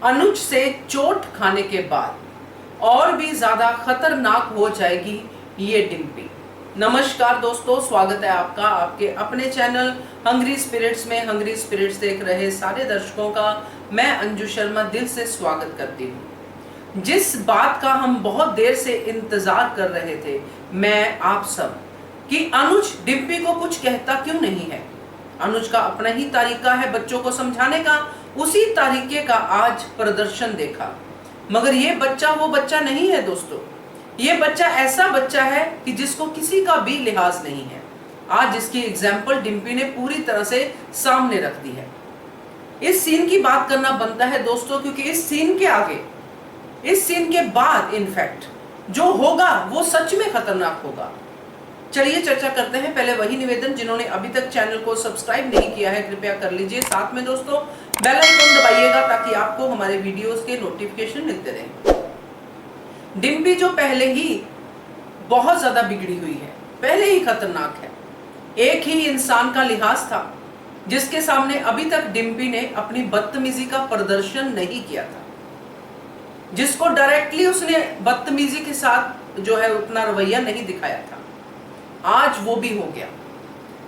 अनुज से चोट खाने के बाद और भी ज्यादा खतरनाक हो जाएगी ये डिम्पी। नमस्कार दोस्तों, स्वागत है आपका आपके अपने चैनल हंग्री स्पिरिट्स में। हंग्री स्पिरिट्स देख रहे सारे दर्शकों का मैं अंजू शर्मा दिल से स्वागत करती हूँ। जिस बात का हम बहुत देर से इंतजार कर रहे थे, मैं आप सब, कि अनुज डिम्पी को कुछ कहता क्यों नहीं है। अनुज का अपना ही तरीका है बच्चों को समझाने का, उसी तरीके का आज प्रदर्शन देखा। मगर ये बच्चा वो बच्चा नहीं है दोस्तों, ये बच्चा ऐसा बच्चा है कि जिसको किसी का भी लिहाज नहीं है। आज इसकी एग्जाम्पल डिम्पी ने पूरी तरह से सामने रख दी है। इस सीन की बात करना बनता है दोस्तों, क्योंकि इस सीन के आगे, इस सीन के बाद इनफैक्ट जो होगा वो सच में खतरनाक होगा। चलिए चर्चा करते हैं। पहले वही निवेदन, जिन्होंने अभी तक चैनल को सब्सक्राइब नहीं किया है कृपया कर लीजिए। साथ में दोस्तों बेल आइकन दबाइएगा ताकि आपको हमारे वीडियोस के नोटिफिकेशन मिलते रहें। डिम्पी जो पहले ही बहुत ज्यादा बिगड़ी हुई है, पहले ही खतरनाक है। एक ही इंसान का लिहाज था जिसके सामने अभी तक डिम्पी ने अपनी बदतमीजी का प्रदर्शन नहीं किया था, जिसको डायरेक्टली उसने बदतमीजी के साथ जो है अपना रवैया नहीं दिखाया था। आज वो भी हो गया।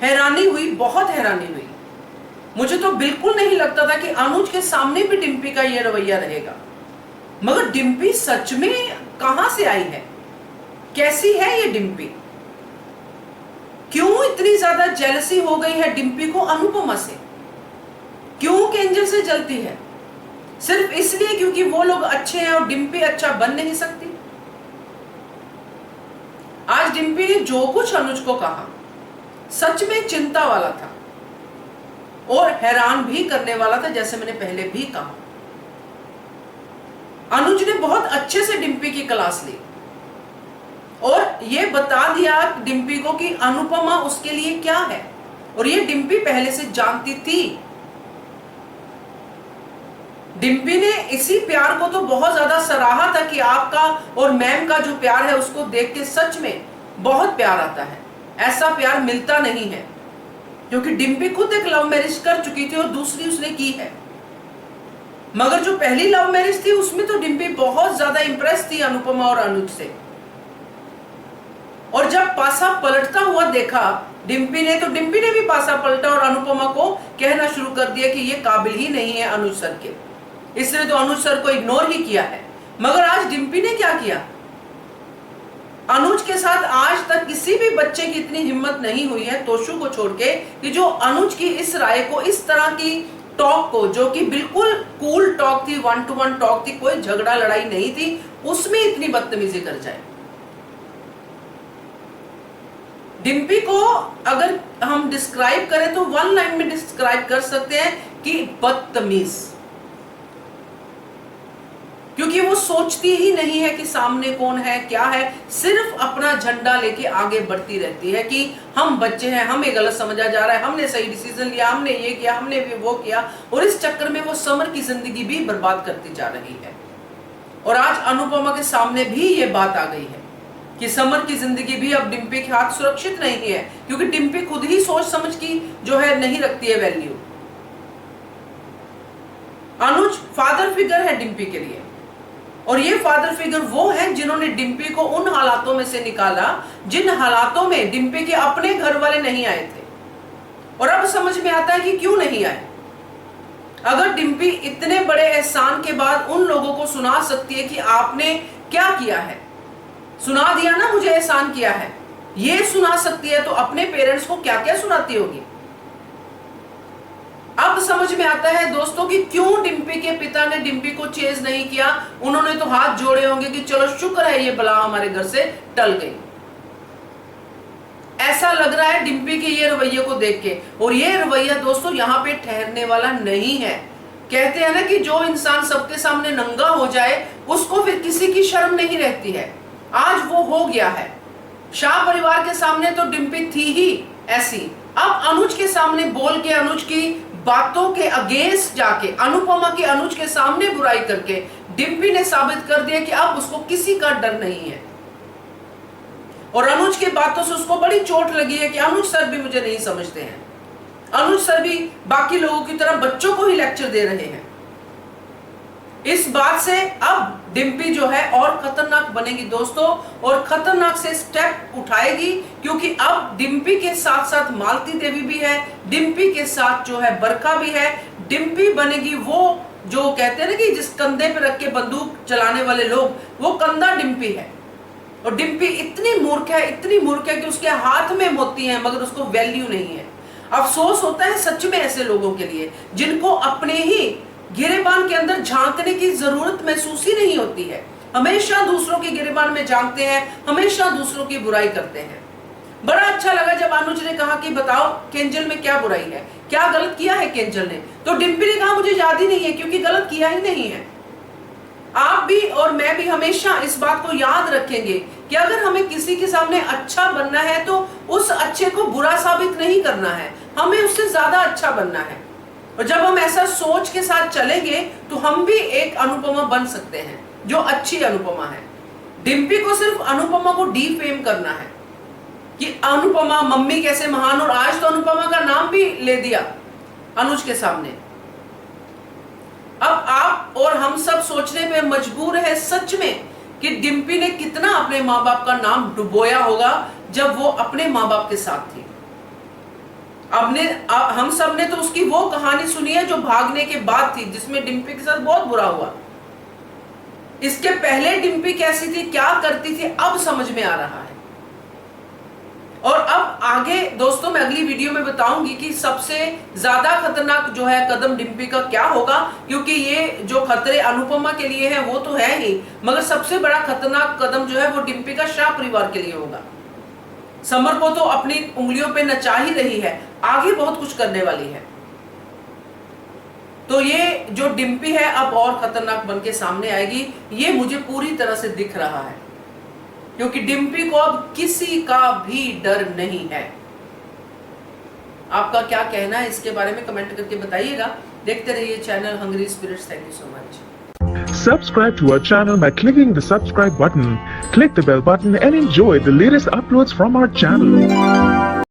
हैरानी हुई, बहुत हैरानी हुई। मुझे तो बिल्कुल नहीं लगता था कि अनुज के सामने भी डिम्पी का ये रवैया रहेगा। मगर डिम्पी सच में कहां से आई है, कैसी है ये डिम्पी? क्यों इतनी ज्यादा जेलसी हो गई है डिम्पी को अनुपमा से? क्यों केंजल से जलती है? सिर्फ इसलिए क्योंकि वो लोग अच्छे हैं और डिम्पी अच्छा बन नहीं सकती? आज डिम्पी ने जो कुछ अनुज को कहा सच में चिंता वाला था और हैरान भी करने वाला था, जैसे मैंने पहले भी कहा। अनुज ने बहुत अच्छे से डिम्पी की क्लास ली और यह बता दिया डिम्पी को कि अनुपमा उसके लिए क्या है, और यह डिम्पी पहले से जानती थी। डिम्पी ने इसी प्यार को तो बहुत ज्यादा सराहा था कि आपका और मैम का जो प्यार है उसको देख के सच में बहुत प्यार आता है। ऐसा प्यार मिलता नहीं है, क्योंकि डिम्पी खुद एक लव मैरिज कर चुकी थी और दूसरी उसने की है। मगर जो पहली लव मैरिज थी उसमें तो डिम्पी बहुत ज्यादा इंप्रेस थी अनुपमा और अनुज से, और जब पासा पलटता हुआ देखा डिम्पी ने, तो डिम्पी ने भी पासा पलटा और अनुपमा को कहना शुरू कर दिया कि ये काबिल ही नहीं है अनुज सर के, इसने तो अनुज सर को इग्नोर ही किया है। मगर आज डिम्पी ने क्या किया? अनुज के साथ आज तक किसी भी बच्चे की इतनी हिम्मत नहीं हुई है, तोशु को छोड़ के, कि जो अनुज की इस राय को, इस तरह की टॉक को, जो कि बिल्कुल कूल टॉक थी, 1-to-1 टॉक थी, कोई झगड़ा लड़ाई नहीं थी, उसमें इतनी बदतमीजी कर जाए। डिम्पी को अगर हम डिस्क्राइब करें तो 1 लाइन में डिस्क्राइब कर सकते हैं कि बदतमीज, क्योंकि वो सोचती ही नहीं है कि सामने कौन है, क्या है। सिर्फ अपना झंडा लेके आगे बढ़ती रहती है कि हम बच्चे हैं, हमें गलत समझा जा रहा है, हमने सही डिसीजन लिया, हमने ये किया, हमने भी वो किया, और इस चक्कर में वो समर की जिंदगी भी बर्बाद करती जा रही है। और आज अनुपमा के सामने भी ये बात आ गई है कि समर की जिंदगी भी अब डिम्पी के हाथ सुरक्षित नहीं है, क्योंकि डिम्पी खुद ही सोच समझ की जो है नहीं रखती है वैल्यू। अनुज फादर फिगर है डिम्पी के लिए, और ये फादर फिगर वो है जिन्होंने डिम्पी को उन हालातों में से निकाला जिन हालातों में डिम्पी के अपने घर वाले नहीं आए थे। और अब समझ में आता है कि क्यों नहीं आए। अगर डिम्पी इतने बड़े एहसान के बाद उन लोगों को सुना सकती है कि आपने क्या किया है, सुना दिया ना मुझे एहसान किया है, ये सुना सकती है, तो अपने पेरेंट्स को क्या क्या सुनाती होगी। अब समझ में आता है दोस्तों कि क्यों डिम्पी के पिता ने डिम्पी को चेज नहीं किया। उन्होंने तो हाथ जोड़े होंगे कि चलो शुक्र है ये बला हमारे घर से टल गई। ऐसा लग रहा है डिम्पी के ये रवैये को देख के, और ये रवैया दोस्तों यहाँ पे ठहरने वाला नहीं है। कहते हैं ना कि जो इंसान सबके सामने नंगा हो जाए उसको फिर किसी की शर्म नहीं रहती है। आज वो हो गया है। शाह परिवार के सामने तो डिम्पी थी ही ऐसी, अब अनुज के सामने बोल के, अनुज की बातों के अगेंस्ट जाके, अनुपमा के अनुज के सामने बुराई करके डिम्पी ने साबित कर दिया कि अब उसको किसी का डर नहीं है। और अनुज के बातों से उसको बड़ी चोट लगी है कि अनुज सर भी मुझे नहीं समझते हैं, अनुज सर भी बाकी लोगों की तरह बच्चों को ही लेक्चर दे रहे हैं। इस बात से अब डिम्पी जो है और खतरनाक बनेगी दोस्तों, और खतरनाक से स्टेप उठाएगी, क्योंकि अब डिम्पी के साथ साथ मालती देवी भी है, डिम्पी के साथ जो है बरखा भी है। डिम्पी बनेगी वो जो कहते हैं ना कि जिस कंधे पे रख के बंदूक चलाने वाले लोग, वो कंधा डिम्पी है। और डिम्पी इतनी मूर्ख है, इतनी मूर्ख है कि उसके हाथ में मोती है मगर उसको वैल्यू नहीं है। अफसोस होता है सच में ऐसे लोगों के लिए जिनको अपने ही गिरेबान के अंदर झांकने की जरूरत महसूस ही नहीं होती है। हमेशा दूसरों के गिरेबान में झांकते हैं, हमेशा दूसरों की बुराई करते हैं। बड़ा अच्छा लगा जब अनुज ने कहा कि बताओ केंजल में क्या बुराई है, क्या गलत किया है केंजल ने। तो डिम्पी ने कहा मुझे याद ही नहीं है, क्योंकि गलत किया ही नहीं है। आप भी और मैं भी हमेशा इस बात को याद रखेंगे कि अगर हमें किसी के सामने अच्छा बनना है तो उस अच्छे को बुरा साबित नहीं करना है, हमें उससे ज्यादा अच्छा बनना है। और जब हम ऐसा सोच के साथ चलेंगे तो हम भी एक अनुपमा बन सकते हैं जो अच्छी अनुपमा है। डिम्पी को सिर्फ अनुपमा को डीफेम करना है कि अनुपमा मम्मी कैसे महान, और आज तो अनुपमा का नाम भी ले दिया अनुज के सामने। अब आप और हम सब सोचने पे मजबूर है सच में कि डिम्पी ने कितना अपने माँ बाप का नाम डुबोया होगा जब वो अपने माँ बाप के साथ थी। हम सब ने तो उसकी वो कहानी सुनी है जो भागने के बाद थी, जिसमें डिम्पी के साथ बहुत बुरा हुआ। इसके पहले डिम्पी कैसी थी, क्या करती थी, अब समझ में आ रहा है। और अब आगे दोस्तों मैं अगली वीडियो में बताऊंगी कि सबसे ज्यादा खतरनाक जो है कदम डिम्पी का क्या होगा, क्योंकि ये जो खतरे अनुपमा के लिए है वो तो है ही, मगर सबसे बड़ा खतरनाक कदम जो है वो डिम्पी का शाह परिवार के लिए होगा। समर को तो अपनी उंगलियों पे नचा ही रही है, आगे बहुत कुछ करने वाली है। तो ये जो डिम्पी है अब और खतरनाक बन के सामने आएगी, ये मुझे पूरी तरह से दिख रहा है, क्योंकि डिम्पी को अब किसी का भी डर नहीं है। आपका क्या कहना है इसके बारे में कमेंट करके बताइएगा। देखते रहिए channel hungry spirits. Thank you so much. Subscribe to our channel by clicking the subscribe button. Click the bell button and enjoy the latest uploads from our channel.